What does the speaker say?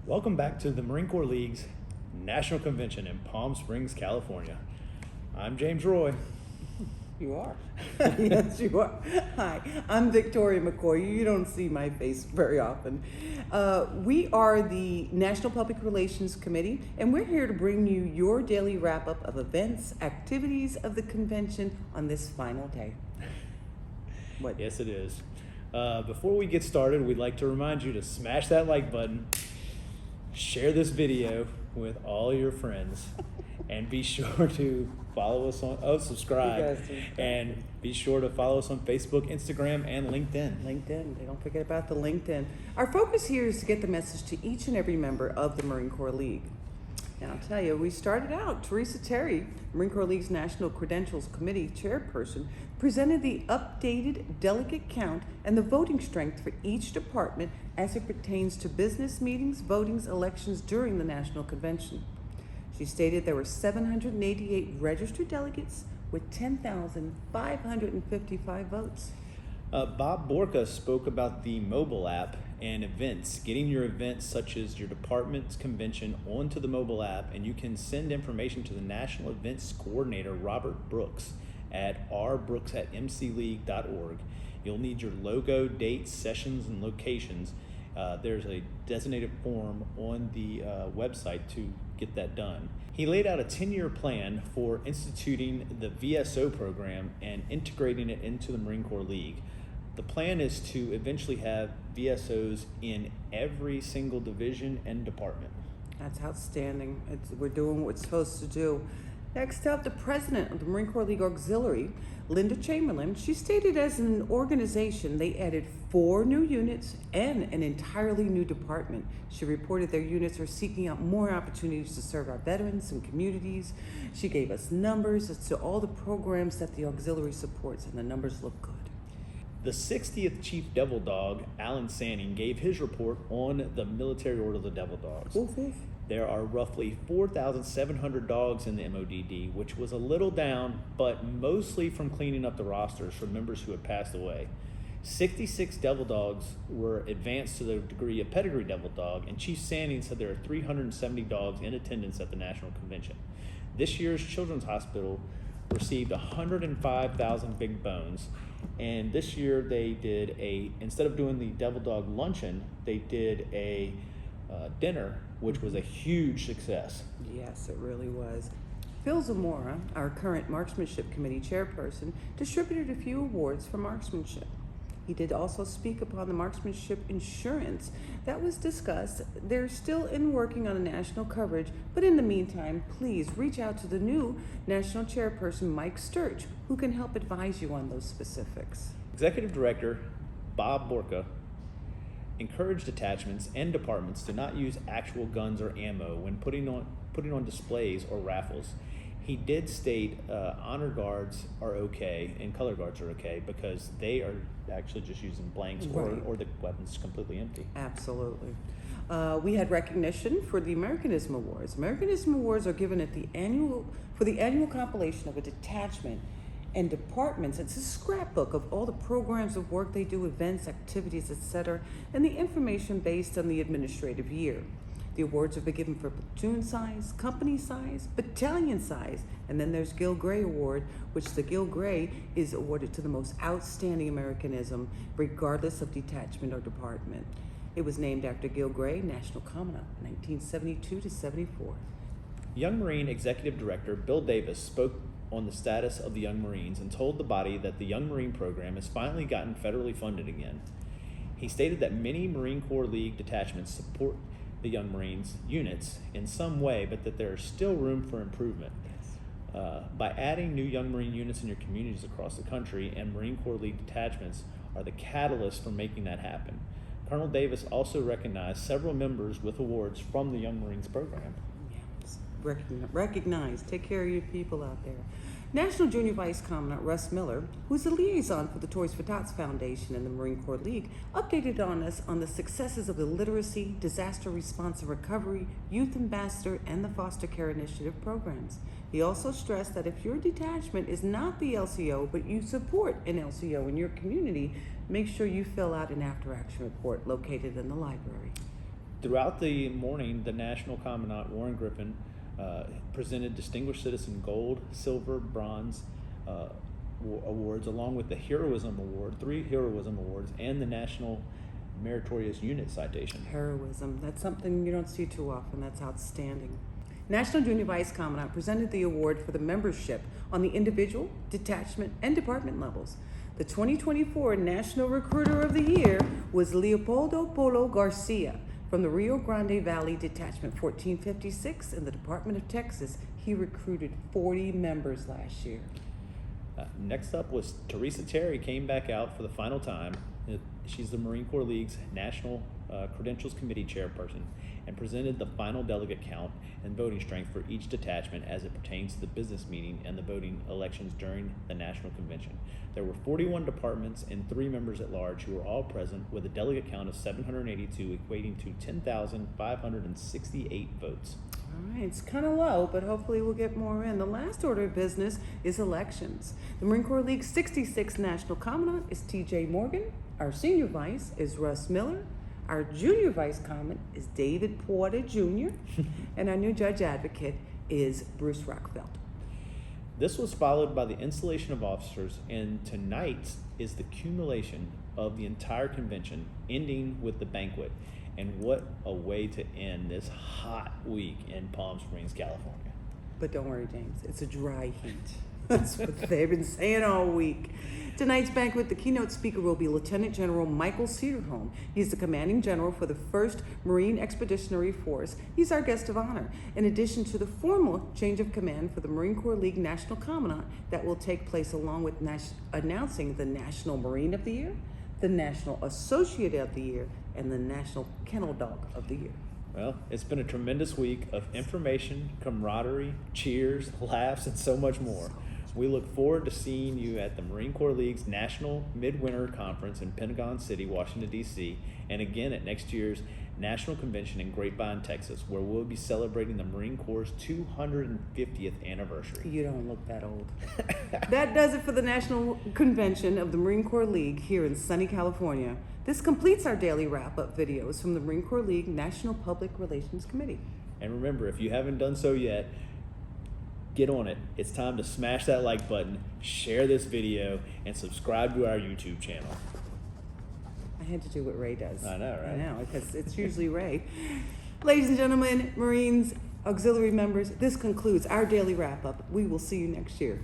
Welcome back to the Marine Corps League's National Convention in Palm Springs, California. I'm James Roy. You are. Yes, you are. Hi, I'm Victoria McCoy. You don't see my face very often. We are the National Public Relations Committee, and we're here to bring you your daily wrap-up of events, activities of the convention on this final day. What? Yes, it is. Before we get started, we'd like to remind you to smash that like button, share this video with all your friends, and be sure to follow us on, subscribe, and be sure to follow us on Facebook, Instagram, and LinkedIn. Don't forget about the LinkedIn. Our focus here is to get the message to each and every member of the Marine Corps League. And I'll tell you, we started out, Teresa Terry, Marine Corps League's National Credentials Committee chairperson, presented the updated delegate count and the voting strength for each department as it pertains to business meetings, votings, elections during the National Convention. She stated there were 788 registered delegates with 10,555 votes. Bob Borka spoke about the mobile app and events, getting your events such as your department's convention onto the mobile app, and you can send information to the National Events Coordinator, Robert Brooks, at rbrooks@mcleague.org. You'll need your logo, dates, sessions, and locations. There's a designated form on the website to get that done. He laid out a 10-year plan for instituting the VSO program and integrating it into the Marine Corps League. The plan is to eventually have VSOs in every single division and department. That's outstanding. We're doing what we're supposed to do. Next up, the president of the Marine Corps League Auxiliary, Linda Chamberlain, she stated as an organization they added 4 new units and an entirely new department. She reported their units are seeking out more opportunities to serve our veterans and communities. She gave us numbers as to all the programs that the auxiliary supports, and the numbers look good. The 60th Chief Devil Dog, Alan Sanning, gave his report on the Military Order of the Devil Dogs. Oof, oof. There are roughly 4,700 dogs in the MODD, which was a little down, but mostly from cleaning up the rosters for members who had passed away. 66 Devil Dogs were advanced to the degree of Pedigree Devil Dog, and Chief Sanning said there are 370 dogs in attendance at the National Convention. This year's Children's Hospital received 105,000 big bones, and this year they did instead of doing the Devil Dog luncheon, they did a dinner, which was a huge success. Yes, it really was. Phil Zamora, our current Marksmanship Committee chairperson, distributed a few awards for marksmanship. He did also speak upon the marksmanship insurance that was discussed. They're still working on a national coverage, but in the meantime, please reach out to the new national chairperson, Mike Sturge, who can help advise you on those specifics. Executive Director Bob Borka encouraged detachments and departments to not use actual guns or ammo when putting on displays or raffles. He did state honor guards are okay and color guards are okay because they are actually just using blanks, right, or the weapon's completely empty. Absolutely. We had recognition for the Americanism Awards. Americanism Awards are given at the annual compilation of a detachment and departments. It's a scrapbook of all the programs of work they do, events, activities, etc., and the information based on the administrative year. The awards have been given for platoon size, company size, battalion size, and then there's Gil Gray Award, which the Gil Gray is awarded to the most outstanding Americanism, regardless of detachment or department. It was named after Gil Gray, National Commandant, 1972 to 74. Young Marine Executive Director Bill Davis spoke on the status of the Young Marines and told the body that the Young Marine program has finally gotten federally funded again. He stated that many Marine Corps League detachments support the Young Marines units in some way, but that there is still room for improvement. By adding new Young Marine units in your communities across the country, and Marine Corps League detachments are the catalyst for making that happen. Colonel Davis also recognized several members with awards from the Young Marines program. Recognize, take care of your people out there. National Junior Vice Commandant Russ Miller, who's the liaison for the Toys for Tots Foundation and the Marine Corps League, updated on us on the successes of the Literacy, Disaster Response and Recovery, Youth Ambassador, and the Foster Care Initiative programs. He also stressed that if your detachment is not the LCO, but you support an LCO in your community, make sure you fill out an after-action report located in the library. Throughout the morning, the National Commandant Warren Griffin presented Distinguished Citizen Gold, Silver, Bronze awards, along with the Heroism Award, 3 Heroism Awards, and the National Meritorious Unit Citation. Heroism, that's something you don't see too often. That's outstanding. National Junior Vice Commandant presented the award for the membership on the individual, detachment, and department levels. The 2024 National Recruiter of the Year was Leopoldo Polo Garcia from the Rio Grande Valley Detachment 1456 in the Department of Texas. He recruited 40 members last year. Next up was Teresa Terry, came back out for the final time. She's the Marine Corps League's National Credentials Committee chairperson and presented the final delegate count and voting strength for each detachment as it pertains to the business meeting and the voting elections during the National Convention. There were 41 departments and 3 members at large who were all present, with a delegate count of 782, equating to 10,568 votes. All right, it's kind of low, but hopefully we'll get more in. The last order of business is elections. The Marine Corps League's 66th National Commandant is T.J. Morgan. Our senior vice is Russ Miller. Our junior vice commandant is David Porter Jr. And our new judge advocate is Bruce Rockfeld. This was followed by the installation of officers, and tonight is the accumulation of the entire convention, ending with the banquet. And what a way to end this hot week in Palm Springs, California. But don't worry, James, it's a dry heat. That's what they've been saying all week. Tonight's banquet, the keynote speaker will be Lieutenant General Michael Cederholm. He's the commanding general for the 1st Marine Expeditionary Force. He's our guest of honor, in addition to the formal change of command for the Marine Corps League National Commandant that will take place along with announcing the National Marine of the Year, the National Associate of the Year, and the National Kennel Dog of the Year. Well, it's been a tremendous week of information, camaraderie, cheers, laughs, and so much more. We look forward to seeing you at the Marine Corps League's National Midwinter Conference in Pentagon City, Washington, D.C., and again at next year's National Convention in Grapevine, Texas, where we'll be celebrating the Marine Corps' 250th anniversary. You don't look that old. That does it for the National Convention of the Marine Corps League here in sunny California. This completes our daily wrap-up videos from the Marine Corps League National Public Relations Committee. And remember, if you haven't done so yet, get on it. It's time to smash that like button, share this video, and subscribe to our YouTube channel. I had to do what Ray does. I know, right? I know, because it's usually Ray. Ladies and gentlemen, Marines, auxiliary members, this concludes our daily wrap-up. We will see you next year.